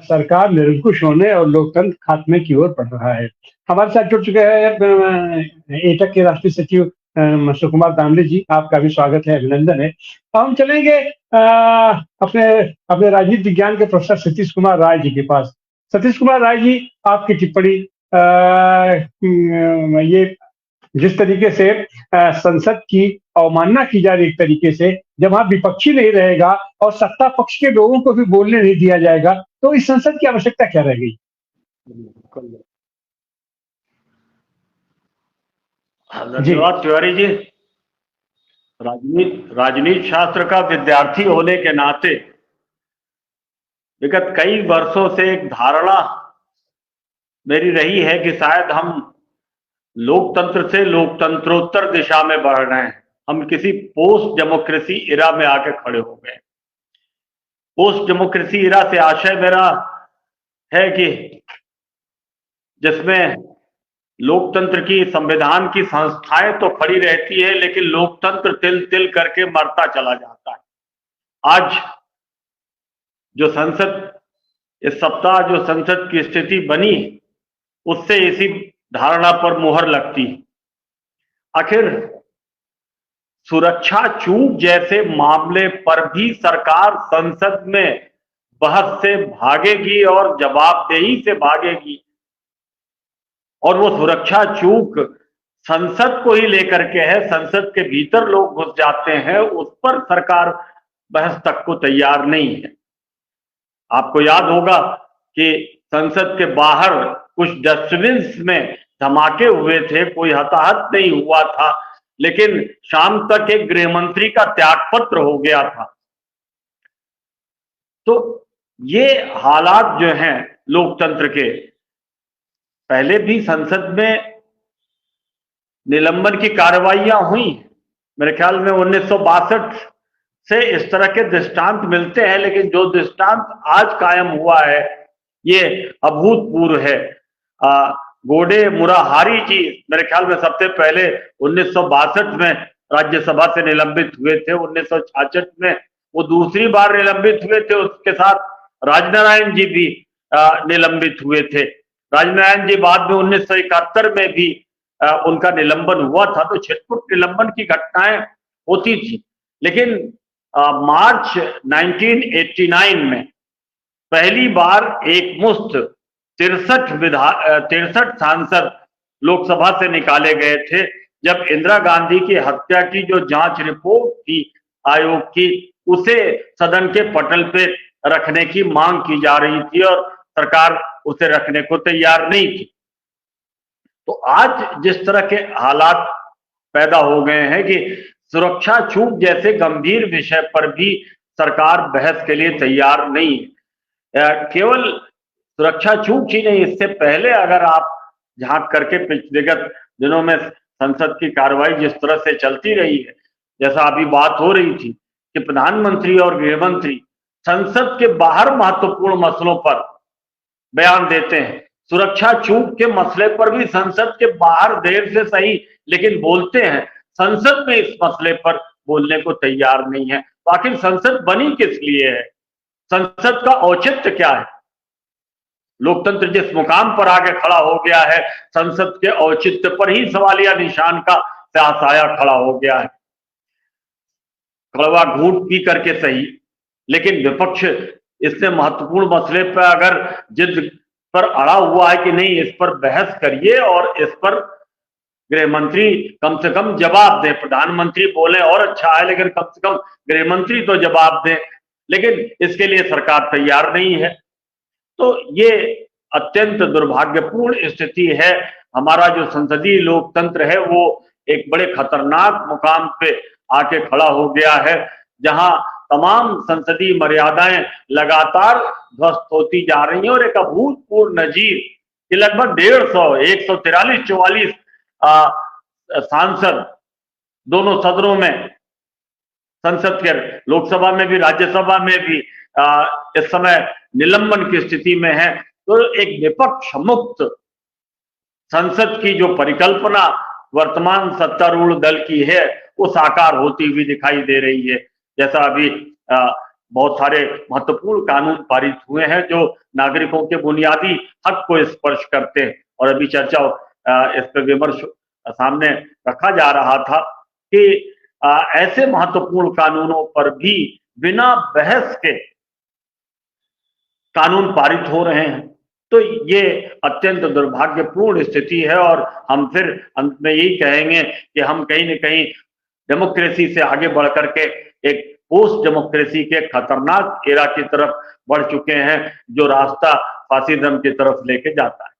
सरकार निरंकुश होने और लोकतंत्र खात्मे की ओर बढ़ रहा है। हमारे साथ जुड़ चुके हैं एटक के राष्ट्रीय सचिव सुकुमार दामले जी, आपका भी स्वागत है, अभिनंदन है। हम चलेंगे अपने अपने राजनीति विज्ञान के प्रोफेसर सतीश कुमार राय जी के पास। सतीश कुमार राय जी, आपकी टिप्पणी ये जिस तरीके से संसद की अवमानना की जा रही एक तरीके से, जब वहां विपक्षी नहीं रहेगा और सत्ता पक्ष के लोगों को भी बोलने नहीं दिया जाएगा, तो इस संसद की आवश्यकता क्या रह गई? धन्यवाद तिवारी जी। राजनीति शास्त्र का विद्यार्थी होने के नाते विगत कई वर्षों से एक धारणा मेरी रही है कि शायद हम लोकतंत्र से लोकतंत्रोत्तर दिशा में बढ़ रहे हैं। हम किसी पोस्ट डेमोक्रेसी इरा में आके खड़े हो गए। पोस्ट डेमोक्रेसी इरा से आशय मेरा है कि जिसमें लोकतंत्र की, संविधान की संस्थाएं तो खड़ी रहती है, लेकिन लोकतंत्र तिल तिल करके मरता चला जाता है। आज जो संसद, इस सप्ताह जो संसद की स्थिति बनी, उससे इसी धारणा पर मुहर लगती। आखिर सुरक्षा चूक जैसे मामले पर भी सरकार संसद में बहस से भागेगी और जवाबदेही से भागेगी, और वो सुरक्षा चूक संसद को ही लेकर के है। संसद के भीतर लोग घुस जाते हैं, उस पर सरकार बहस तक को तैयार नहीं है। आपको याद होगा कि संसद के बाहर कुछ डस्टबिन्स में धमाके हुए थे, कोई हताहत नहीं हुआ था, लेकिन शाम तक एक गृह मंत्री का त्यागपत्र हो गया था। तो ये हालात जो हैं लोकतंत्र के, पहले भी संसद में निलंबन की कार्रवाइयां हुई। मेरे ख्याल में 1962 से इस तरह के दृष्टांत मिलते हैं, लेकिन जो दृष्टांत आज कायम हुआ है ये अभूतपूर्व है। गोडे मुराहारी जी मेरे ख्याल में सबसे पहले 1962 में राज्यसभा से निलंबित हुए थे। 1966 में वो दूसरी बार निलंबित हुए थे, उसके साथ राजनारायण जी भी निलंबित हुए थे। राजनारायण जी बाद में 1971 में भी उनका निलंबन हुआ था। तो छिटपुट निलंबन की घटनाएं होती थी, लेकिन मार्च 1989 में पहली बार एक मुश्त 63 सांसद लोकसभा से निकाले गए थे, जब इंदिरा गांधी की हत्या की जो जांच रिपोर्ट थी आयोग की, उसे सदन के पटल पे रखने की मांग की जा रही थी और सरकार उसे रखने को तैयार नहीं थी। तो आज जिस तरह के हालात पैदा हो गए हैं कि सुरक्षा चूक जैसे गंभीर विषय पर भी सरकार बहस के लिए तैयार नहीं है। केवल सुरक्षा चूक ही नहीं, इससे पहले अगर आप झांक करके पिछले दिनों में संसद की कार्रवाई जिस तरह से चलती रही है, जैसा अभी बात हो रही थी कि प्रधानमंत्री और गृह मंत्री संसद के बाहर महत्वपूर्ण मसलों पर बयान देते हैं, सुरक्षा चूक के मसले पर भी संसद के बाहर देर से सही लेकिन बोलते हैं, संसद में इस मसले पर बोलने को तैयार नहीं है। तो आखिर संसद बनी किस लिए है? संसद का औचित्य क्या है? लोकतंत्र जिस मुकाम पर आके खड़ा हो गया है, संसद के औचित्य पर ही सवालिया निशान का साया खड़ा हो गया है। कड़वा घूंट पी करके सही, लेकिन विपक्ष इससे महत्वपूर्ण मसले पर अगर जिद पर अड़ा हुआ है कि नहीं, इस पर बहस करिए और इस पर गृह मंत्री कम से कम जवाब दें। प्रधानमंत्री बोले और अच्छा है, लेकिन कम से कम गृह मंत्री तो जवाब दें, लेकिन इसके लिए सरकार तैयार नहीं है। तो ये अत्यंत दुर्भाग्यपूर्ण स्थिति है। हमारा जो संसदीय लोकतंत्र है वो एक बड़े खतरनाक मुकाम पे आके खड़ा हो गया है, जहां तमाम संसदीय मर्यादाएं लगातार ध्वस्त होती जा रही हैं और एक अभूतपूर्व नजीर कि लगभग 143-44 सांसद दोनों सदनों में, संसद के लोकसभा में भी राज्यसभा में भी इस समय निलंबन की स्थिति में है। तो एक विपक्ष मुक्त संसद की जो परिकल्पना वर्तमान सत्तारूढ़ दल की है वो साकार होती हुई दिखाई दे रही है। जैसा अभी बहुत सारे महत्वपूर्ण कानून पारित हुए हैं जो नागरिकों के बुनियादी हक को स्पर्श करते हैं। और अभी चर्चा इस पर विमर्श सामने रखा जा रहा था कि ऐसे महत्वपूर्ण कानूनों पर भी बिना बहस के कानून पारित हो रहे हैं, तो ये अत्यंत दुर्भाग्यपूर्ण स्थिति है। और हम फिर अंत में यही कहेंगे कि हम कहीं न कहीं डेमोक्रेसी से आगे बढ़ करके एक पोस्ट डेमोक्रेसी के खतरनाक एरा की तरफ बढ़ चुके हैं, जो रास्ता फासिज्म की तरफ लेके जाता है।